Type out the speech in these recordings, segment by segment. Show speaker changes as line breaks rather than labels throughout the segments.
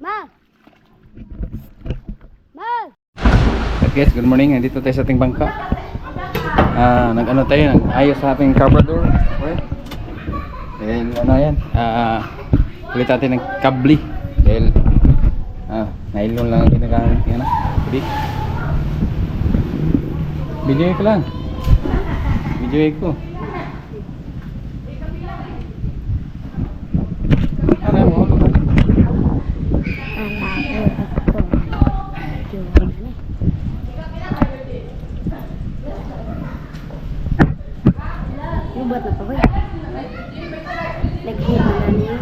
Ma! Ma!
Guys, good morning. Nandito tayo sa ating bangka. Nag-ano tayo, nag-ayos sa ating carburetor. Okay. Dahil ano yan, ulit natin ng kabli. Dahil nylon lang ang ginagamit yan. Big. Video ko lang. Video ko. Ano mo?
Buat apa boy? Lagi mana nih?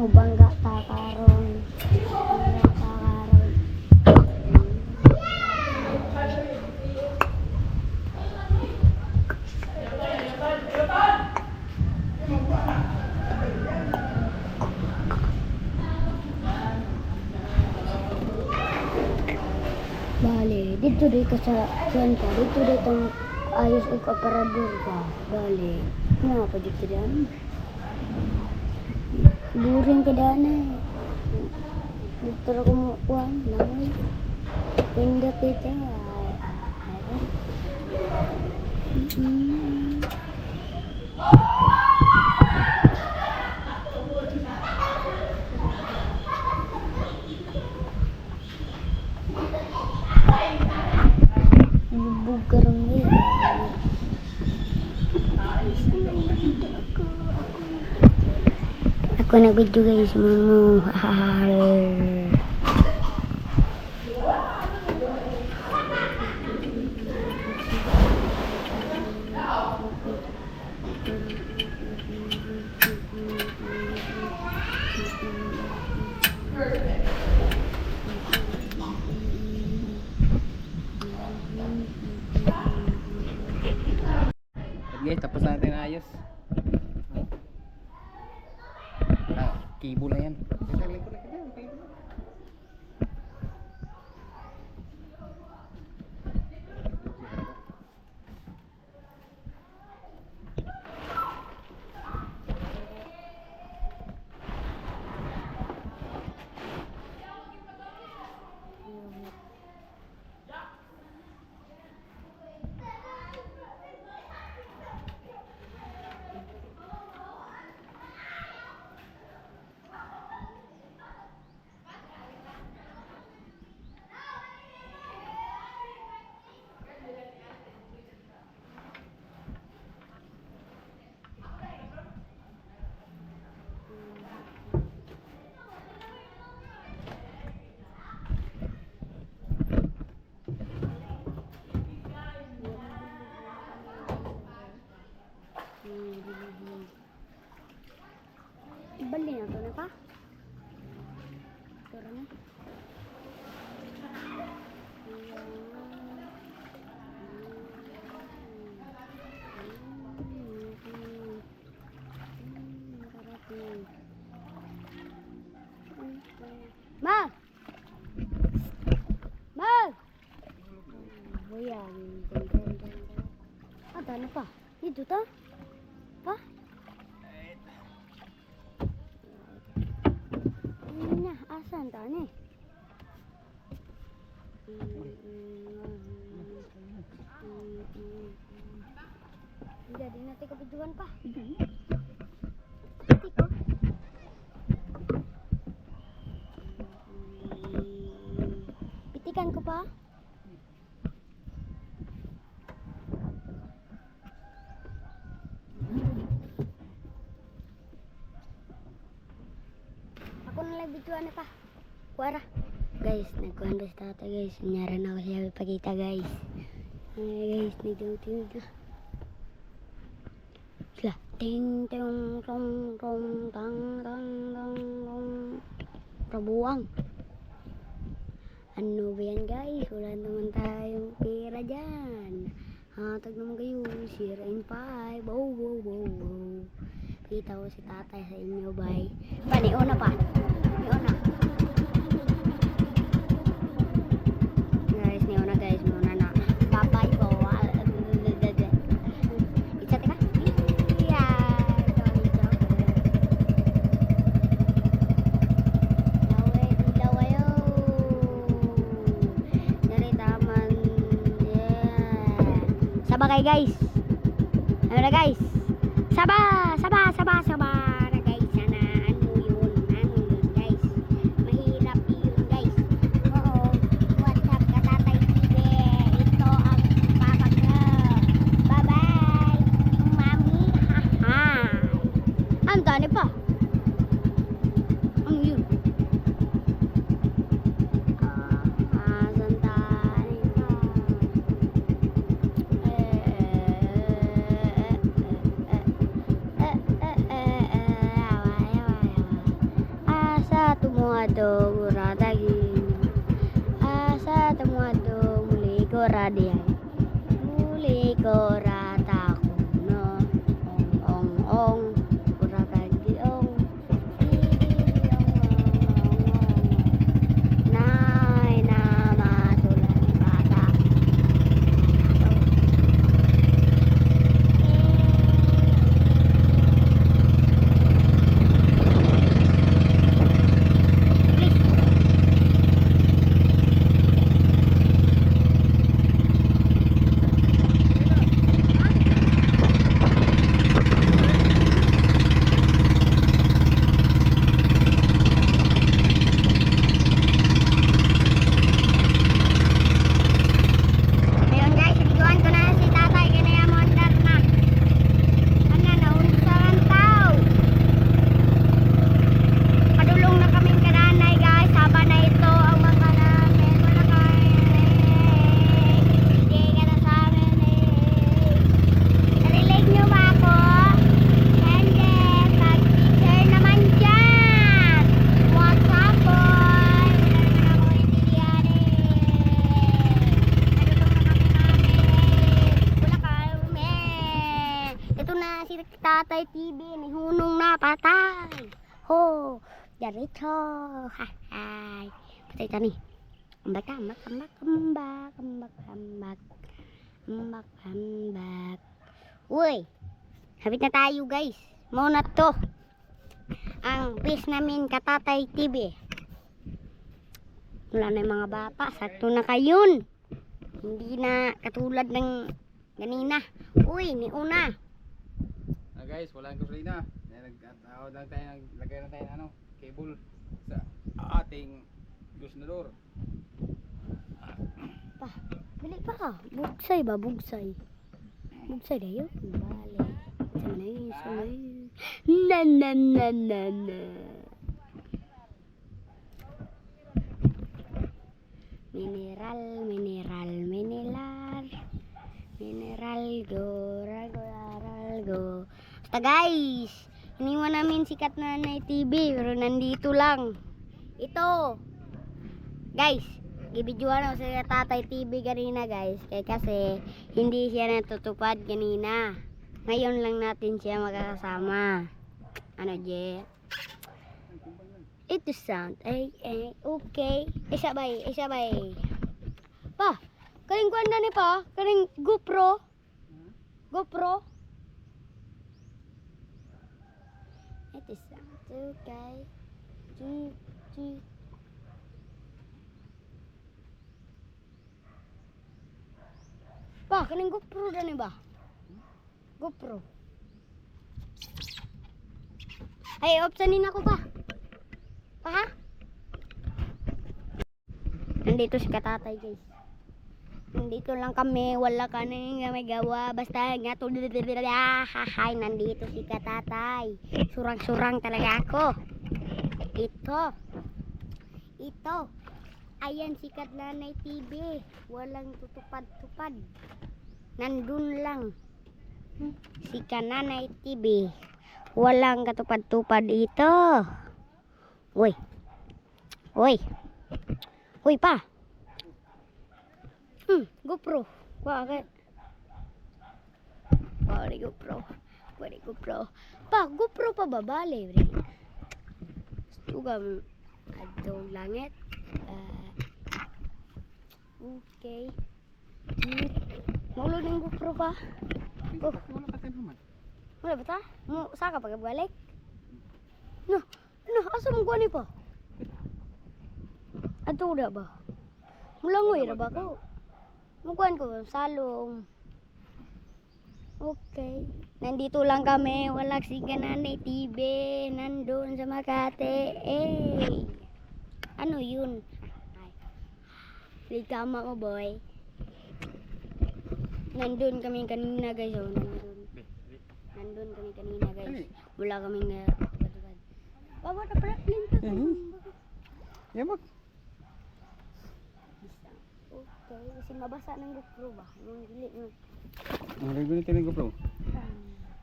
Bangga takaron. Bale, dito rin ka sa kuwan ka. Dito rin itong ayos ang aparador ka. Bale, nga pa dito yan. Buring ka daan eh. Dito rin kumukuhan. Namoy. Pinda kita. Lubog ka rin eh. Ako nag-video guys.
Guys, tapos na natin na ayos. Kibo na yan.
Bali na to na pa. Tara na. Ma! Ma! Buyan. Ada na pa. Dito ta? Pa? Nya, asan ta ni? Jadi nanti kebutuhan pa. Tiko. Pitikan ko pa. Ako na lang bituan pa. Wara. Guys, nagkuhan sa tata guys. Nangyari na ako siya pagkita guys. Guys, nagtutulog na. Sila. Ting, ting, tong, tong, tang, tang, tang, tong. Prabuang. Ano ba yan guys? Wala naman tayong pera dyan. Hatag naman kayo. 0.5. Bow, bow, bow, bow. Kita ko si tatay sa inyo, bye. Paniuna pa. Niuna. Guys, niuna guys. Niuna na. Papay po. Isa tika. Yeah. Ilaw ayo. Dari taman. Yeah. Sabah kayo guys. Ano na guys? Sabah, sabah, sabah, sabah na guys. Sana ano yun guys. Mahirap yun guys. Oo. What's up ka tatay Tibe? Ito ang papa ko. Bye bye. Mami. Haha. Ang tani pa. Ano yun? Asan tani pa? Asa tumuado buradagin. Asa tumuado muli ko radiay. Muli ko rata kuno. Ong ong buradagi ong. Nay na masulan bata. Katatay TV ni Hunong na patay. Ho, diretso. Hahay. Patay tani. Ambak, ambak, ambak, ambak, ambak, ambak. Ambak, ambak. Uy, habit na tayo guys. Muna to. Ang base namin Katatay TV. Wala na yung mga bata. Sakto na kayon. Hindi na katulad ng ganina. Uy, ni una.
Guys, wala ang gasolina. Nagtawad lang tayo, naglagay lang tayo ng ano, cable sa ating lusnador.
Pa, balik pa ka. Bugsay ba? Bugsay. Bugsay na yun. Bale. Sanay, sanay. Na na na na na. Mineral, mineral, mineral. Mineral go, rago, go. Basta guys, iniwan namin sikat na Nanay TV, pero nandito lang. Ito. Guys, ibidyoan ako sa Tatay TV kanina guys. Kasi hindi siya natutupad kanina. Ngayon lang natin siya makakasama. Ano, Je? Ito sound. Okay. Isabay. Pa, kaling kuanda ni pa? Kaling GoPro? GoPro? Ito sound. Okay. Pa, kaling GoPro na ni ba? GoPro. Ay, opsanin ako pa. Pa? Nandito si Katatay guys. Nandito lang kami, wala ka na may gawa. Basta nga to, hahay, nandito si Katatay. Surang-surang talaga ako. Ito. Ayan sikat Nanay TV. Walang tutupad-tupad. Nandun lang. Si Nanay TV. Walang katupad-tupad ito. Uy. Uy pa. GoPro. Bakit? Pwede GoPro. Pa, GoPro pa ba? Bale, rin. Stugam. Adong langit. Okay. Maulo ng GoPro pa.
Wala ka tayo naman.
Wala ba ta? Saka pagkabalik? No, asa mo kuha ni pa? Ato na ba? Mulangoy na ba ko? Mukuhan ko salong. Okay. Nandito lang kami. Wala si Nanay TV. Nandun sa Makati. Ano yun? Ay. Tama mo boy. Nandun kami kanina guys. Nandun kami kanina guys. Wala kaming tubad-tubad. Bawa na pala plinto.
Yabak.
Okay, kasi mabasa ng GoPro ba? Yung dili mo.
Ang regulate ng GoPro.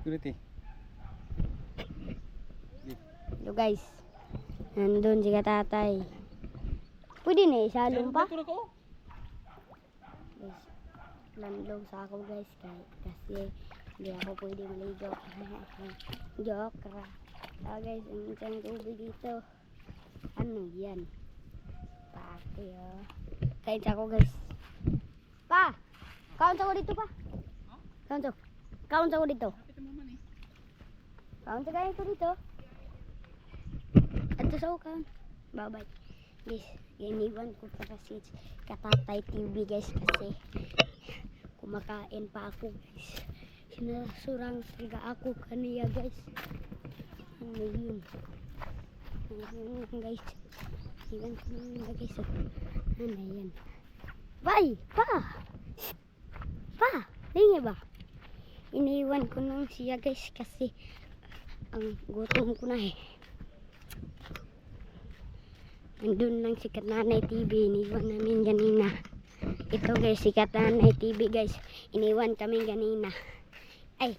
Regulate.
Hello guys. Nandun si Katatay. Pwede na isalong pa? Guys, landong sa ako guys. Kasi hindi ako pwede maligo. Joke ra. Guys, ang isang tubig dito. Ano yan? Pati Kain ako guys. Pa! Kaon sa ko dito pa. Kaon sa ko dito. Kaon sa kain ko dito. Ato sa ko kaon. Bye-bye. Guys, iniwan ko para si Katatay TV guys kasi kumakain pa ako guys. Sinasurang siga ako kaniya guys. Ano yun? Guys. Iwan ko na guys. Ano yan? Bye! Pa! Lingi ba? Iniwan ko nung siya guys kasi ang gutom ko na Nandun lang sikat Nanay TV. Iniwan namin ganina. Ito guys, sikat Nanay TV guys. Iniwan kami ganina. Ay,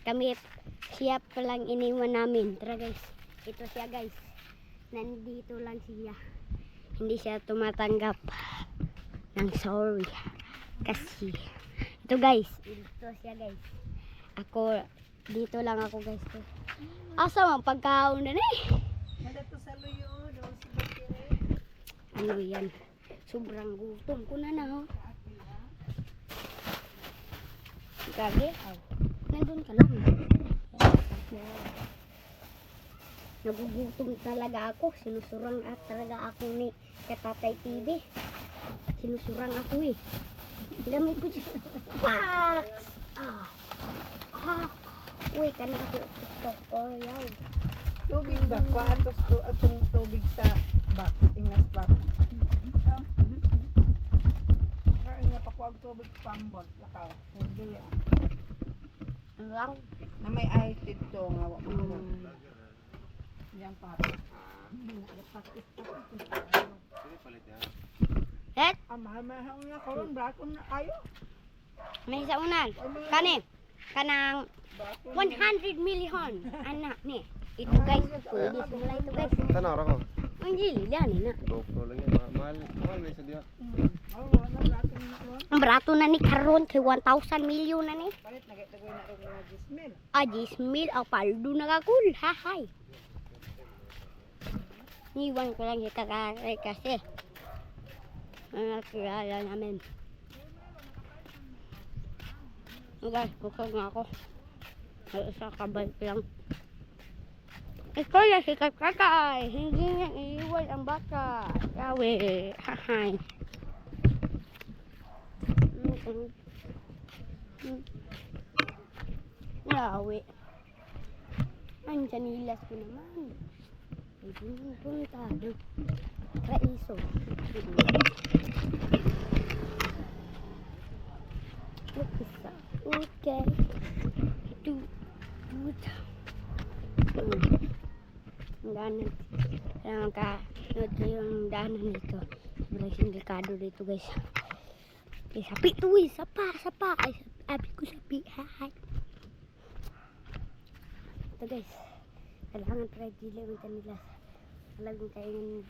siya palang iniwan namin. Tara guys. Ito siya guys. Nandito lang siya. Hindi siya tumatanggap ng sorry. Kasi, ito guys. Ito siya guys. Dito lang ako guys. Asa man pagkaon na eh.
Nadato sa luyo, daw si Bakire.
Ano yan? Sobrang gutom ko na na. Oh. Gagi, aw. Nandun ka lang. Nagugutom talaga ako. Sinusurang talaga ako ni Katatay TV. Sinusurang ako eh. Lamay ko siya. Pax! Ah! Ah! Uy, kana ako. Oh, yaw.
Tubig ba? Kuhaan to atong tubig sa bak. Ingas bak. Kaya nga pakuha tubig pambot. Lakaw. Hindi ah.
Ano lang?
Na may ice dito nga. Yan pa.
Het?
Mahal-mahal nga karon brakon na kayo.
May sa unan. Kani? Kanang 100 million. Anak ni. Ito guys. Pwede simula ito guys.
Tanaw ra ko.
Ang gili yan na.
GoPro lang yan. Mahal may sa diya.
Oh, wala brakon na karon.
Ang barato na ni karon kay 1,000 million na ni.
Palit nagay na ro mga gismil.
Ajismil ang paldo nagakul. Hahay. Iwan ko lang kita kasi. Ang nakilala namin. Guys, kusog nga ako. May isa kabalik lang. Ikaw na si Kakay. Hindi niya iiwan ang bata. Yawe. Hahay. Yawe. Andyan nilas ko naman. Hindi mo puntado. Raiso. Look this up. Okay. Do it. Ang danan. Kailangan ka. Ito yung danan nito. Sobrang sindikado dito guys. Okay, sapi ito eh. Sapa. Ay, sabi ko sapi. Hahay. Ito guys. Kailangan try dili ang kanila. Talagang kainin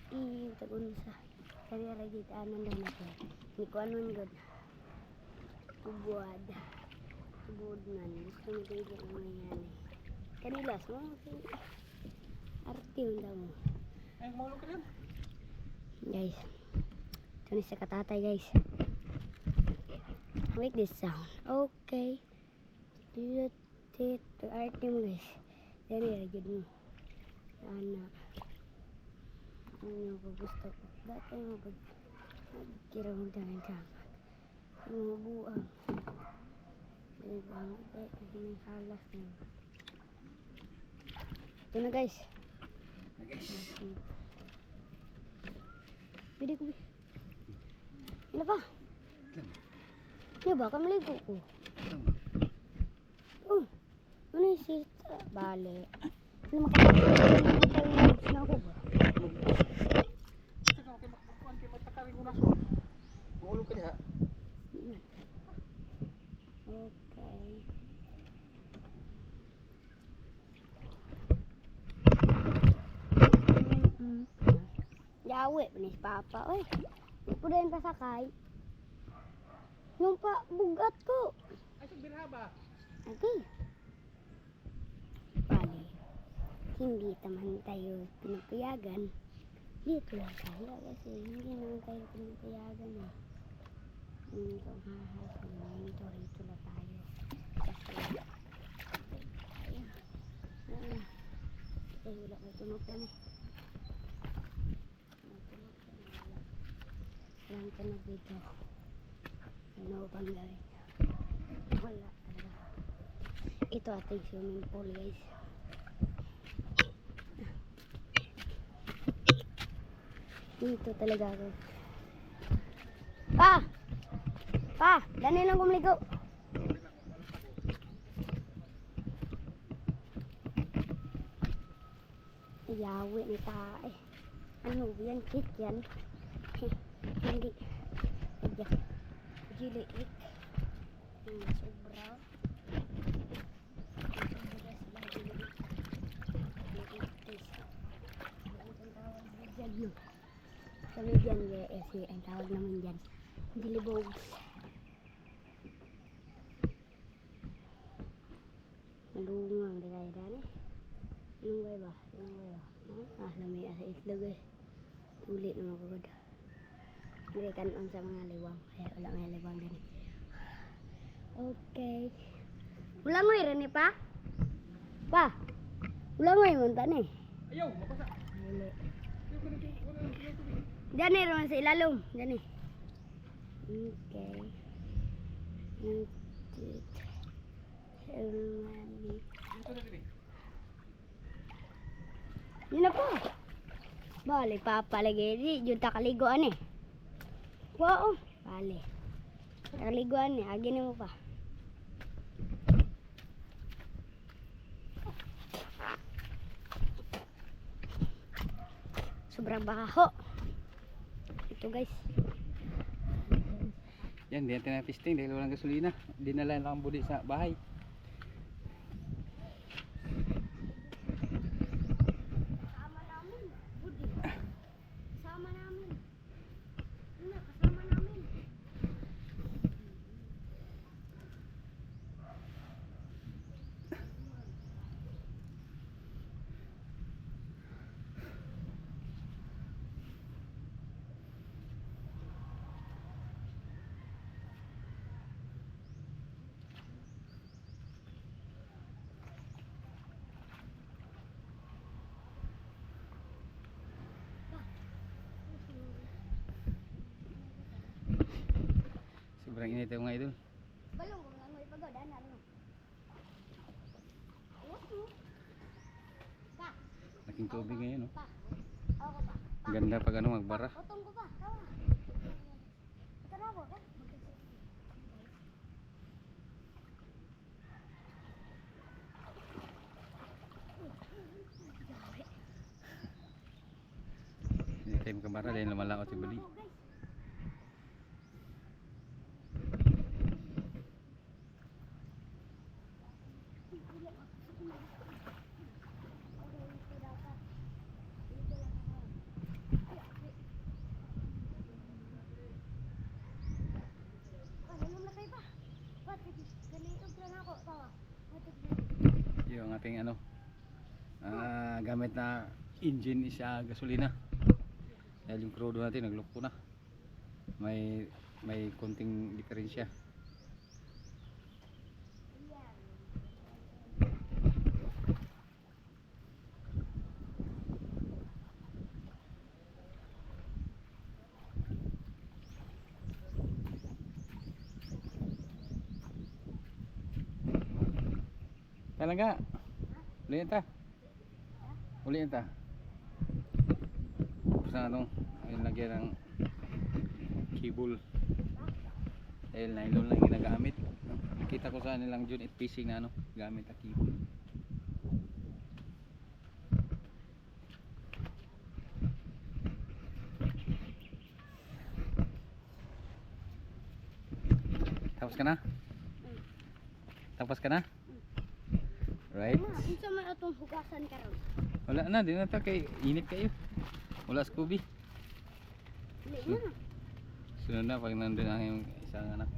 tagun sa kaya lagi tanan daw nato. Ni ko anon gud. Ubod man. Gusto mo dili ang mangyari. Kanila so arte daw mo.
Ay maulo ka lang.
Guys. Ito ni sa katatay guys. Make this sound. Okay. Ito arte mo guys. Dali lagi mo. Ana. Ano ko gusto ko. Dati mo pag kira mo tayo dapat. Ano buang. Ibang may halas na. Ito na guys. Pwede ko. Ano ba? Ano ba? Kamaligo ko. Oh. Ano yung sita? Bale. Ano makakalimutan na ako ba?
Maulo ka diha.
Okay. Yawe, panis papa. Oy, di po rin pasakay. Yung pa, bugat ko.
Ay sa birha ba?
Okay. Bali, hindi naman tayo pinapayagan. Dito lang tayo kasi hindi naman tayo pinapayagan eh. Ito hahas naman ito. Rito lang tayo. Kasi, ayan. Ay, wala may tunog na eh. Walang tunog dito. Ano bang gawin? Wala talaga. Ito ating swimming pool guys. Dito talaga ako. Pa! Dali lang kumligo. Yawi ni tae. Ano yan? Kit yan? Hindi. Ayan. Giliit. Sobra. Kami dyan, ang tawag naman dyan. Dilibog. Malungang dala-dala. Lunggay ba? Ah, lamay sa itlog eh. Ulit naman ko gud. Hindi kanon sa mga liwang. Kaya wala may liwang din. Okay. Ulangoy rin pa? Pa? Ulangoy mo ta ni.
Ayaw, mapasa.
Wala. Dani naman sa ilalom. Dani. Okay. Yun na po. Bali, papalagay. Di, yun takaliguan eh. Oo. Bali. Takaliguan eh. Agin mo pa. Sobrang baho. Ito guys.
Yan, di natin na-fisting dahil walang gasolina. Dinala lang ang budi sa bahay.
Kasama namin. Budi. Kasama namin. Una, kasama namin.
Sobrang init yung mga idol.
Balong, kung ano ipagaw, dana, ano. Oto. Pa.
Laking tubig ngayon, no?
Pa. Ako pa.
Ganda pag ano magbara.
Otong ko pa. Tawa. Tara mo, ka?
Hindi tayo makabara dahil lumalaot si budi. Yung ating ano gamit na engine is gasolina dahil yung crudo natin nagloko na, may konting diferensya. Talaga ulitin ta. Ulitin ta. Sa ano, ay lagyan ng cable. Dahil nylon lang ginagamit. Nakita ko sa nilang June at fishing na ano, gamit na cable. Tapos ka na? Tapos ka na? Right?
Unsa man atong hugasan karon?
Wala na, di na ta kay init kayo. Wala Scooby.
Dili na.
Sunod na pag nandun ang iyong isang anak.